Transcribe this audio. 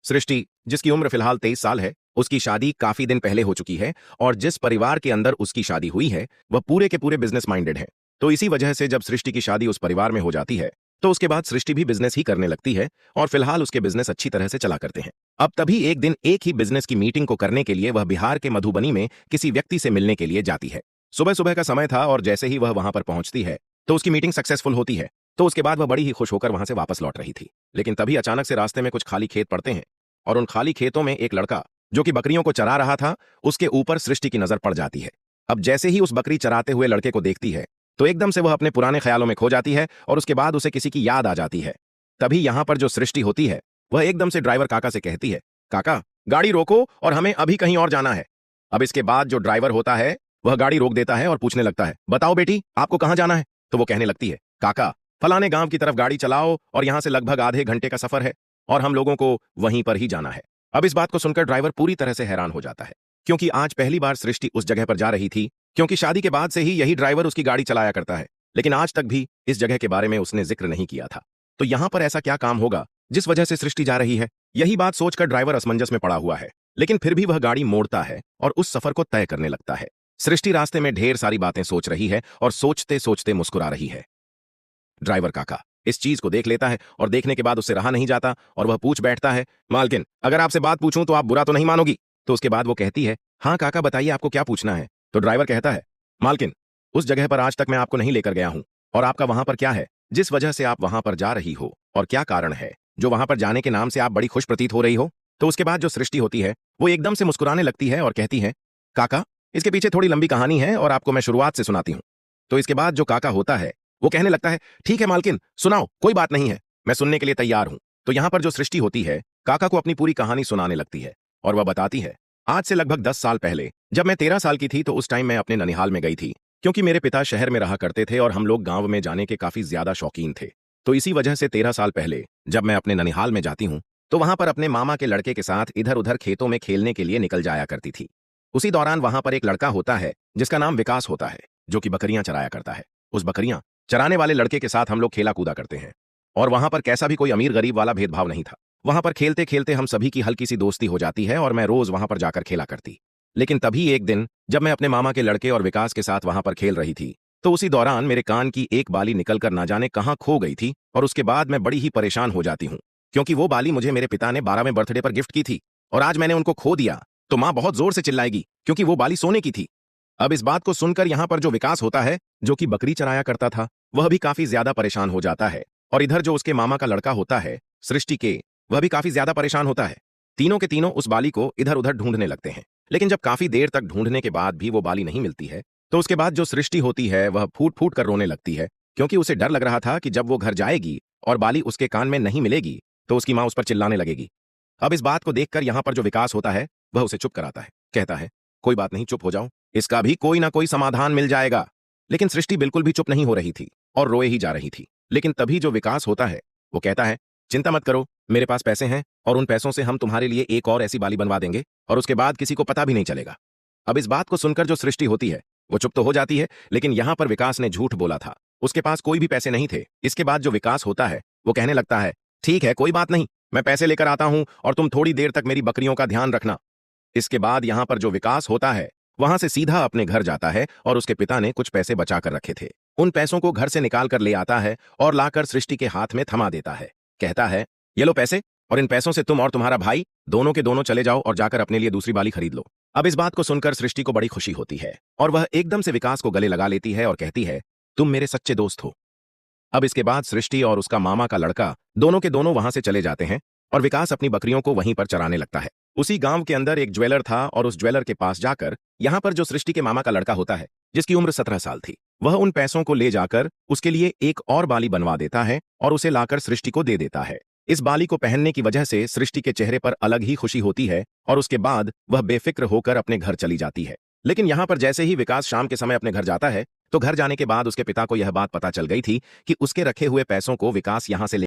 सृष्टि, जिसकी उम्र फिलहाल 23 साल है, उसकी शादी काफी दिन पहले हो चुकी है और जिस परिवार के अंदर उसकी शादी हुई है वह पूरे के पूरे बिजनेस माइंडेड है। तो इसी वजह से जब सृष्टि की शादी उस परिवार में हो जाती है तो उसके बाद सृष्टि भी बिजनेस ही करने लगती है और फिलहाल उसके बिजनेस अच्छी तरह से चला करते हैं। अब तभी एक दिन एक ही बिजनेस की मीटिंग को करने के लिए वह बिहार के मधुबनी में किसी व्यक्ति से मिलने के लिए जाती है। सुबह सुबह का समय था और जैसे ही वह वहां पर पहुंचती है तो उसकी मीटिंग सक्सेसफुल होती है। तो उसके बाद वह बड़ी ही खुश होकर वहां से वापस लौट रही थी, लेकिन तभी अचानक से रास्ते में कुछ खाली खेत पड़ते हैं और उन खाली खेतों में एक लड़का जो कि बकरियों को चरा रहा था उसके ऊपर सृष्टि की नजर पड़ जाती है। अब जैसे ही उस बकरी चराते हुए लड़के को देखती है तो एकदम से वह अपने पुराने ख्यालों में खो जाती है और उसके बाद उसे किसी की याद आ जाती है। तभी यहां पर जो सृष्टि होती है वह एकदम से ड्राइवर काका से कहती है, काका गाड़ी रोको और हमें अभी कहीं और जाना है। अब इसके बाद जो ड्राइवर होता है वह गाड़ी रोक देता है और पूछने लगता है, बताओ बेटी आपको कहां जाना है। तो वो कहने लगती है, काका फलाने गांव की तरफ गाड़ी चलाओ और यहां से लगभग आधे घंटे का सफर है और हम लोगों को वहीं पर ही जाना है। अब इस बात को सुनकर ड्राइवर पूरी तरह से हैरान हो जाता है, क्योंकि आज पहली बार सृष्टि उस जगह पर जा रही थी, क्योंकि शादी के बाद से ही यही ड्राइवर उसकी गाड़ी चलाया करता है, लेकिन आज तक भी इस जगह के बारे में उसने जिक्र नहीं किया था। तो यहां पर ऐसा क्या काम होगा जिस वजह से सृष्टि जा रही है? यही बात सोचकर ड्राइवर असमंजस में पड़ा हुआ है, लेकिन फिर भी वह गाड़ी मोड़ता है और उस सफर को तय करने लगता है। सृष्टि रास्ते में ढेर सारी बातें सोच रही है और सोचते सोचते मुस्कुरा रही है। ड्राइवर काका इस चीज को देख लेता है और देखने के बाद उससे रहा नहीं जाता और वह पूछ बैठता है, मालकिन अगर आपसे बात पूछूं तो आप बुरा तो नहीं मानोगी? तो उसके बाद वो कहती है, हाँ काका बताइए आपको क्या पूछना है। तो ड्राइवर कहता है, मालकिन उस जगह पर आज तक मैं आपको नहीं लेकर गया हूं और आपका वहां पर क्या है जिस वजह से आप वहां पर जा रही हो और क्या कारण है जो वहां पर जाने के नाम से आप बड़ी खुश प्रतीत हो रही हो? तो उसके बाद जो सृष्टि होती है वो एकदम से मुस्कुराने लगती है और कहती है, काका इसके पीछे थोड़ी लंबी कहानी है और आपको मैं शुरुआत से सुनाती हूं। तो इसके बाद जो काका होता है वो कहने लगता है, ठीक है मालकिन सुनाओ, कोई बात नहीं है, मैं सुनने के लिए तैयार हूं। तो यहां पर जो सृष्टि होती है काका को अपनी पूरी कहानी सुनाने लगती है और वह बताती है, आज से लगभग 10 साल पहले जब मैं 13 साल की थी तो उस टाइम मैं अपने ननिहाल में गई थी, क्योंकि मेरे पिता शहर में रहा करते थे और हम लोग गांव में जाने के काफी ज्यादा शौकीन थे। तो इसी वजह से 13 साल पहले जब मैं अपने ननिहाल में जाती हूँ तो वहां पर अपने मामा के लड़के के साथ इधर उधर खेतों में खेलने के लिए निकल जाया करती थी। उसी दौरान वहां पर एक लड़का होता है जिसका नाम विकास होता है, जो कि बकरियां चराया करता है। उस बकरियां चराने वाले लड़के के साथ हम लोग खेला कूदा करते हैं और वहां पर कैसा भी कोई अमीर गरीब वाला भेदभाव नहीं था। वहां पर खेलते खेलते हम सभी की हल्की सी दोस्ती हो जाती है और मैं रोज वहां पर जाकर खेला करती। लेकिन तभी एक दिन जब मैं अपने मामा के लड़के और विकास के साथ वहां पर खेल रही थी तो उसी दौरान मेरे कान की एक बाली निकलकर ना जाने कहां खो गई थी और उसके बाद मैं बड़ी ही परेशान हो जाती हूं, क्योंकि वो बाली मुझे मेरे पिता ने 12वें बर्थडे पर गिफ्ट की थी और आज मैंने उनको खो दिया तो मां बहुत जोर से चिल्लाएगी क्योंकि वो बाली सोने की थी। अब इस बात को सुनकर यहां पर जो विकास होता है जो कि बकरी चराया करता था वह भी काफी ज्यादा परेशान हो जाता है और इधर जो उसके मामा का लड़का होता है सृष्टि के, वह भी काफी ज्यादा परेशान होता है। तीनों के तीनों उस बाली को इधर उधर ढूंढने लगते हैं, लेकिन जब काफी देर तक ढूंढने के बाद भी वो बाली नहीं मिलती है तो उसके बाद जो सृष्टि होती है वह फूट फूट कर रोने लगती है, क्योंकि उसे डर लग रहा था कि जब वो घर जाएगी और बाली उसके कान में नहीं मिलेगी तो उसकी मां उस पर चिल्लाने लगेगी। अब इस बात को देखकर यहां पर जो विकास होता है वह उसे चुप कराता है, कहता है, कोई बात नहीं, चुप हो जाओ, इसका भी कोई ना कोई समाधान मिल जाएगा। लेकिन सृष्टि बिल्कुल भी चुप नहीं हो रही थी और रोए ही जा रही थी। लेकिन तभी जो विकास होता है वो कहता है, चिंता मत करो, मेरे पास पैसे हैं और उन पैसों से हम तुम्हारे लिए एक और ऐसी बाली बनवा देंगे और उसके बाद किसी को पता भी नहीं चलेगा। अब इस बात को सुनकर जो सृष्टि होती है वो चुप तो हो जाती है, लेकिन यहां पर विकास ने झूठ बोला था, उसके पास कोई भी पैसे नहीं थे। इसके बाद जो विकास होता है वो कहने लगता है, ठीक है कोई बात नहीं, मैं पैसे लेकर आता हूं और तुम थोड़ी देर तक मेरी बकरियों का ध्यान रखना। इसके बाद यहां पर जो विकास होता है वहां से सीधा अपने घर जाता है और उसके पिता ने कुछ पैसे बचा कर रखे थे, उन पैसों को घर से निकाल कर ले आता है और लाकर सृष्टि के हाथ में थमा देता है, कहता है, ये लो पैसे और इन पैसों से तुम और तुम्हारा भाई दोनों के दोनों चले जाओ और जाकर अपने लिए दूसरी बाली खरीद लो। अब इस बात को सुनकर सृष्टि को बड़ी खुशी होती है और वह एकदम से विकास को गले लगा लेती है और कहती है, तुम मेरे सच्चे दोस्त हो। अब इसके बाद सृष्टि और उसका मामा का लड़का दोनों के दोनों वहां से चले जाते हैं और विकास अपनी बकरियों को वहीं पर चराने लगता है। उसी गांव के अंदर एक ज्वेलर था और उस ज्वेलर के पास जाकर यहां पर जो सृष्टि के मामा का लड़का होता है जिसकी उम्र 17 साल थी, वह उन पैसों को ले जाकर उसके लिए एक और बाली बनवा देता है और उसे लाकर सृष्टि को दे देता है। इस बाली को पहनने की वजह से सृष्टि के चेहरे पर अलग ही खुशी होती है और उसके बाद वह बेफिक्र होकर अपने घर चली जाती है। लेकिन यहां पर जैसे ही विकास शाम के समय अपने घर जाता है तो घर जाने के बाद उसके पिता को यह बात पता चल गई थी कि उसके रखे हुए पैसों को विकास यहां से ले